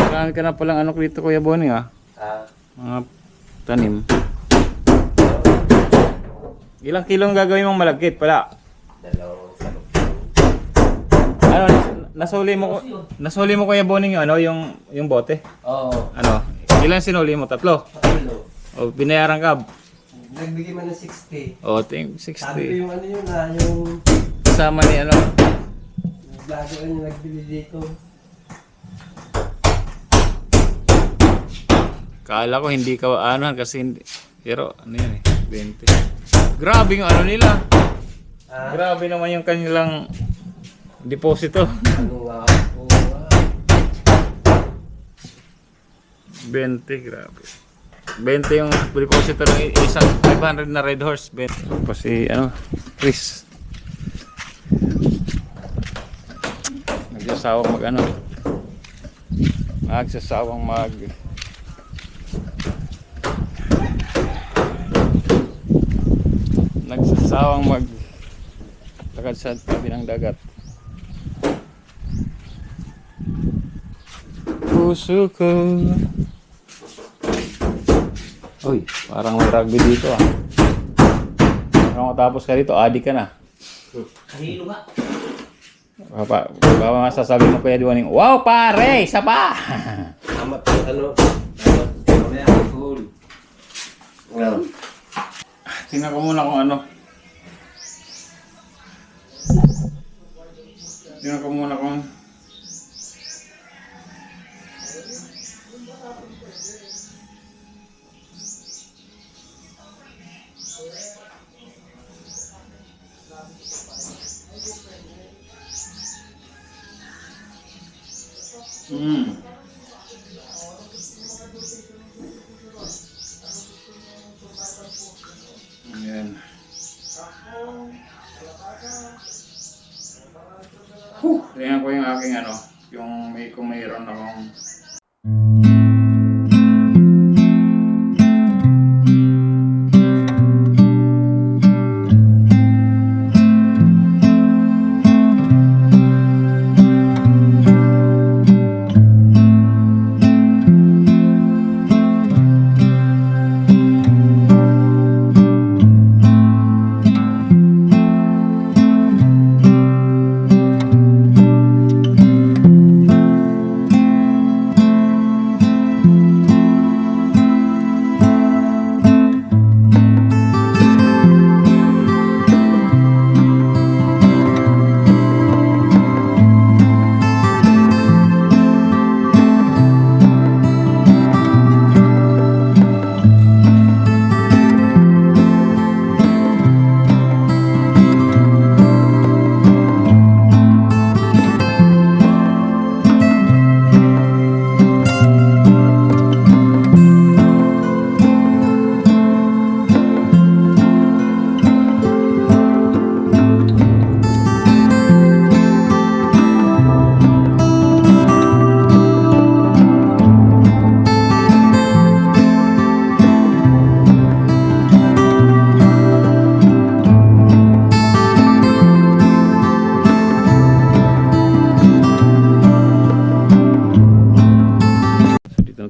Marami ka na palang ano dito, Kuya Bonnie, ah. Mga tanim. Ilang kilong gagawin mong malagkit pala? 2 salok. Ano, nasuli mo Kuya Bonnie yung ano, yung bote? Oo. Ano, ilang sinuli mo? 3? O, binayaran ka? Nagbigay man ng 60. O, ting Sabi ko 60. yung ano yun yung Kasama ni ano? vlogger yung nagbili dito. Kala ko hindi ka ano kasi hindi. Pero ano yan eh, 20. Grabe yung ano nila. Grabe naman yung kanilang deposito. Ano nga po. 20, grabe. 20 yung deposito ng isang 500 na red horse. 20. Tapos si ano, Chris. Nagsasawang mag ano. Nagsasawang mag lakad sa tabi ng dagat. Puso ko. Uy, parang may rugby dito ah. Parang matapos ka dito, adik ka na. Kahilo nga. Baka masasabi mo Kuya Bonnie, wow pare, isa pa! Amat yung ano. Mamaya alcohol. Well. Tingnan ko muna kung ano. Tingnan ko muna kung Ayan. Tingnan ko yung aking ano, kung mayroon akong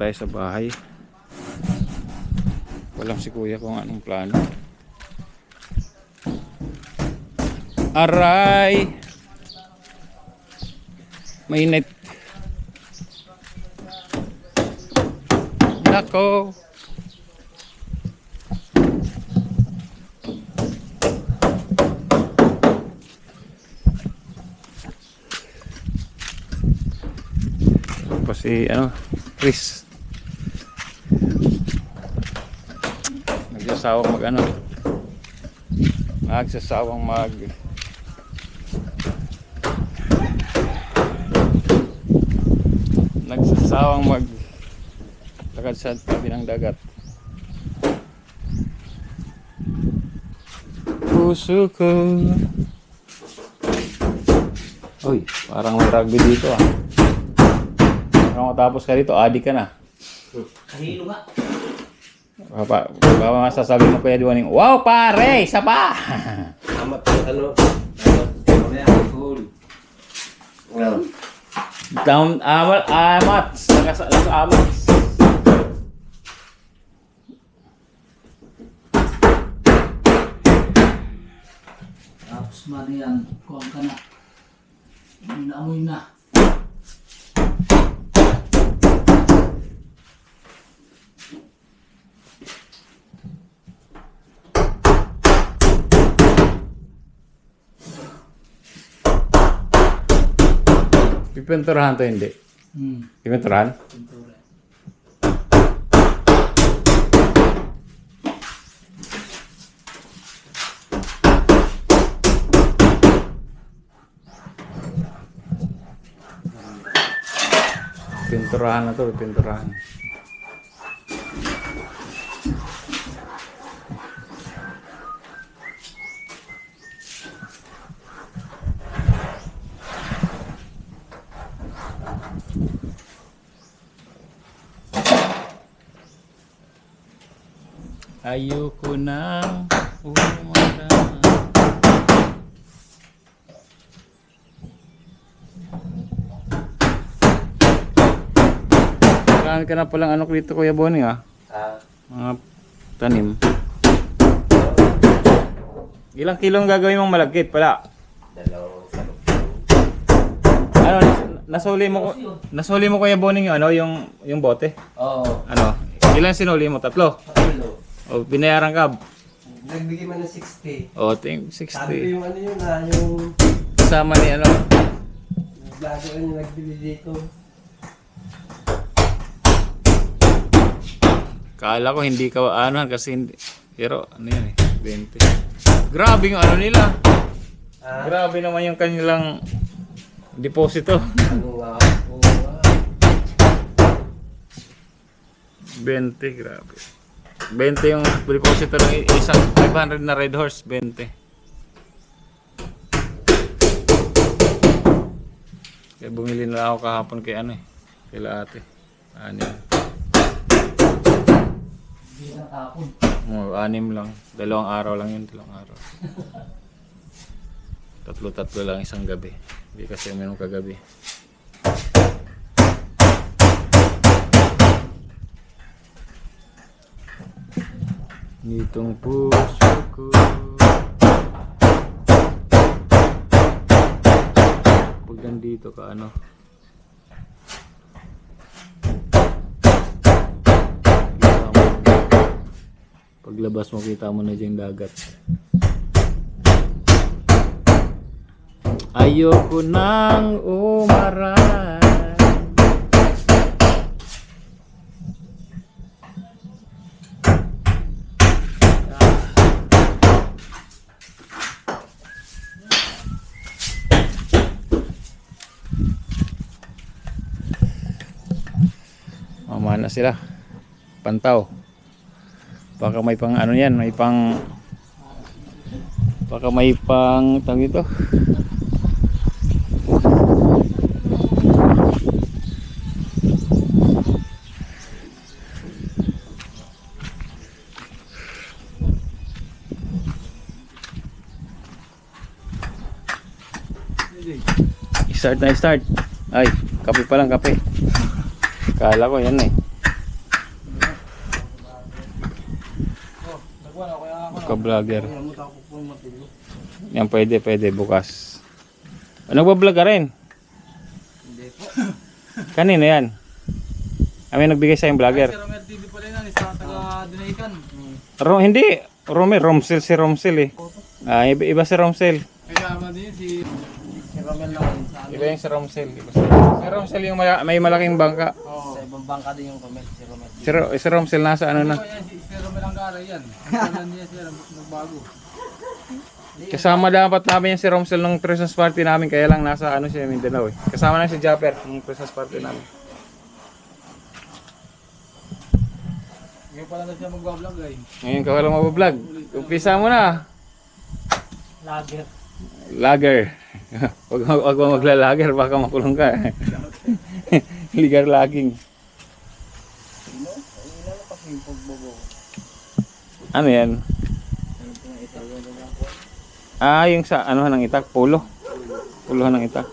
tayo sa bahay. Walang si Kuya kung anong plano. Aray! Mainit. Nako! Tapos si ano, Chris. Nagsasawang mag ano. Nagsasawang mag lakad sa tabi ng dagat. Puso ko. Uy, parang may rugby dito ah. Parang matapos ka dito, adik ka na. Kahilo nga. Baka masasabi mo Kuya Bonnie, wow pare, isa pa! Amat yung ano. Mamaya alcohol. Well. Amat. nasa amas. Tapos man yan, kuhaan ka na. Amoy na. Pipinturahan to hindi. Pipinturahan? Pintura. Pinturahan na to, pinturahan. Ayoko nang umarama. Marami ka na palang ano dito, Kuya Bonnie, ah. Mga tanim. Ilang kilong gagawin mong malagkit pala? Dalawang salok. Ano, nasuli mo Kuya Bonnie yung ano, yung bote? Oo. Ano, ilang sinuli mo? 3? Ano? O, binayaran ka? Nagbigay man ng 60. O, ting Sabi 60. yung ano yun na, yung Kasama ni ano. vlogger yung nagbili dito. Kala ko hindi ka ano kasi hindi. Pero ano yan eh, 20. Grabe yung ano nila. Grabe naman yung kanilang deposito. Ano nga? Oo nga. 20, grabe. 20 yung deposito ng isang 500 na Red Horse, 20. Kaya bumili na ako kahapon kay ano eh, kila ate. Ano yan? Hindi na tapon. 6 lang. 2 araw lang yun, 2 araw. Tatlo lang isang gabi. Hindi kasi uminom kagabi. Nitong puso ko. Pag nandito ka ano. Paglabas mo kita mo na dyan dagat. Ayoko nang umaray. Mamana sila. Pantaw. Baka may pang ano yan, may pang tawag ito. Start. Ay, kape pa lang, kape. Kala ko yan eh. Ka-vlogger. Yan pwede bukas. Nagbablog ka rin? Hindi po. Kanina yan? Kami nagbigay sa yung vlogger. Si Romel TV pala yan, isa taga-Dinaikan. Hindi, Romsel si Romsel eh. Iba si Romsel. Kaya naman din si Romel lang sa Iba yung si Romsel. Si Romsel yung may malaking bangka. Sa ibang bangka din yung Romel, si Romel. Si Romsel nasa ano na. Si Romel ang gara yan. Ang niya siya nagbago. Kasama dapat namin yung si Romsel nung Christmas party namin. Kaya lang nasa ano siya Mindanao eh. Kasama na si Japper nung Christmas party namin. Ngayon pala na siya magbablog eh. Ngayon ka wala mabablog. Umpisa mo na. Lager. Wag mo magla-lager, baka makulong ka. Ligar laging. Ano yan? Yung sa ano ng itak, pulo. Pulo ng itak.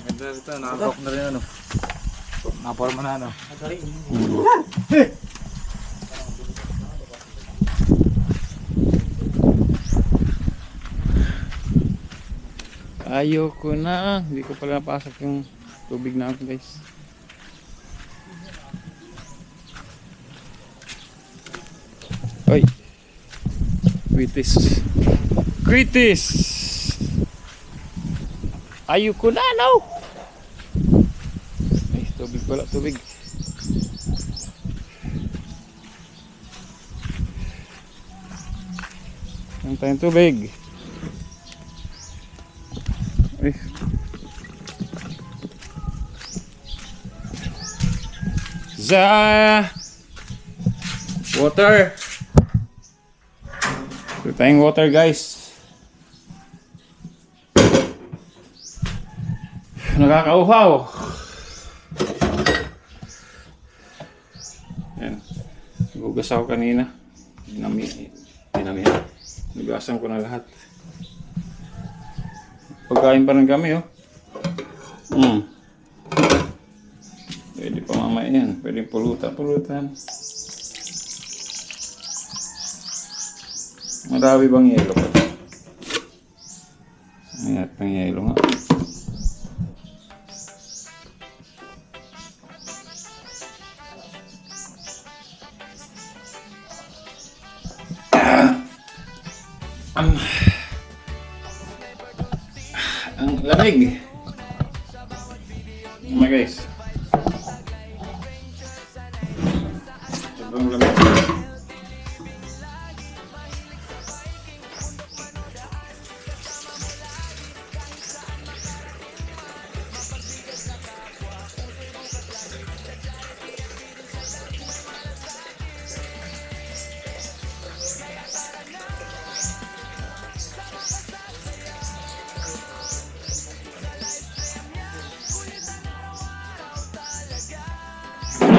Ganda ito, nakakok na rin ano. Naporma na ano. Ayoko na. Hindi ko pala napasok yung tubig namin guys. Ay. Kritis. Kritis! Ayoko na, no! Ay, tubig pala, tubig. Ang tayong tubig. Ay. Za water. Ito tayong water guys. Nakakauhaw. Yan. Nagugas ako kanina. Dinamihan. Nagasan ko na lahat. Pagkain pa rin kami oh. Pwede pa mamaya yan. Pwede pulutan. Marami bang yelo pa? Mayat pang yelo nga. Ang lamig. Oh my guys. Sobrang lamig.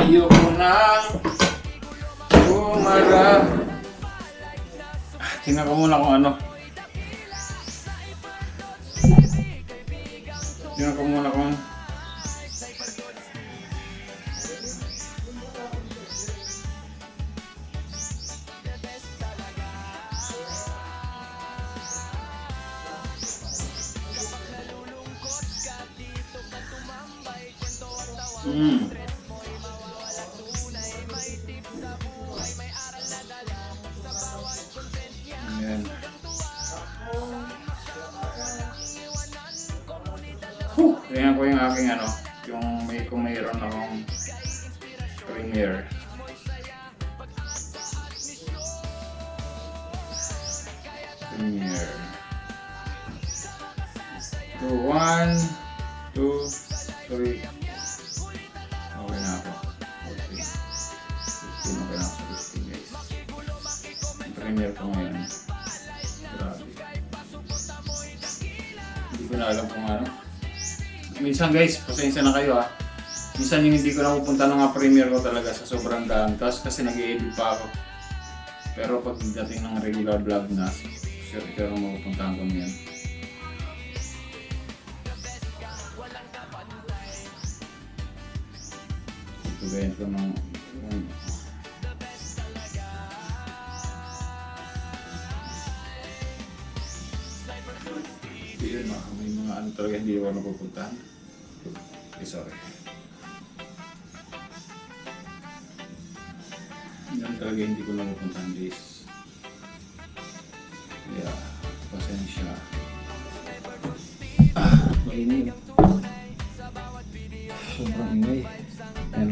Ayoko na bumara. Tingnan ko muna kung ano. Tingnan ko muna kung Ayan. Tingnan ko yung aking ano, kung mayroon akong Premier. So 1, 2, 3. Okay na ako. Okay. 15 okay na ako sa 15 guys. Yung Premier ko ngayon. Grabe. Hindi ko na alam kung ano. Minsan guys, pasensya na kayo ha. Minsan yung hindi ko na pupunta ng mga Premier ko talaga sa sobrang daan. Tapos kasi nag-i-edit pa ako. Pero pag dating ng regular vlog na, sure mapupuntahan ko niyan. Ito ko ng yun, may mga ano talaga hindi ako napupuntahan. Okay, sorry. Yan talaga hindi ko napupuntahan guys. Kaya, pasensya. Mainit. Sobrang ingay. Yan.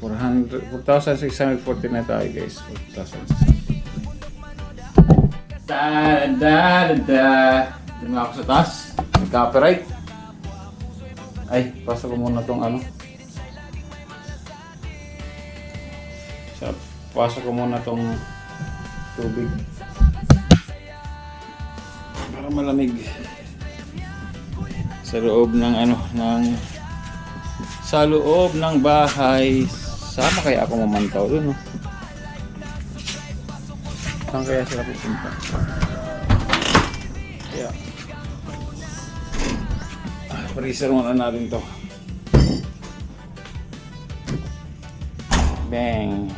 4,640 na tayo guys. 4,640. Dito nga ako sa taas. Nag-copyright. Ay, pasok ko muna tong ano. Pasok ko muna tong tubig. Para malamig. Sa loob ng ano, sa loob ng bahay. Sama kaya ako mamantaw dun, no? Saan kaya sila pupunta? Kaya Freezer muna natin to. Bang!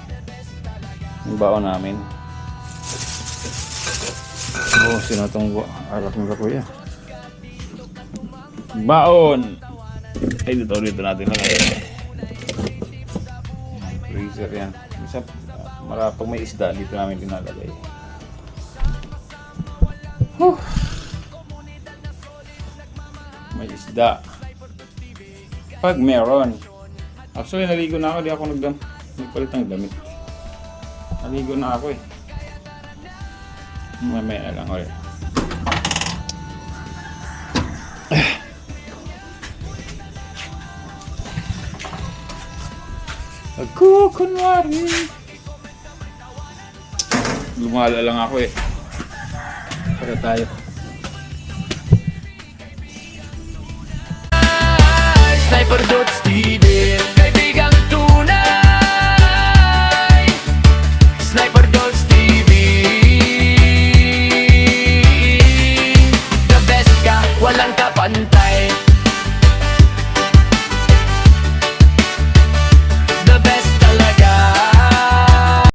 Yung baon namin. Oh, sino itong alak ng kuya? Baon! Ay, dito natin lagay. Freezer yan. Isa, pag may isda, dito namin pinalagay. Whew. May isda. Pag meron. Actually, naligo na ako. Di ako nagpalit ng damit. Naligo na ako eh. Mamaya na lang ulit. Ako, kunwari. Lumala lang ako eh. Para tayo. Sniper dudes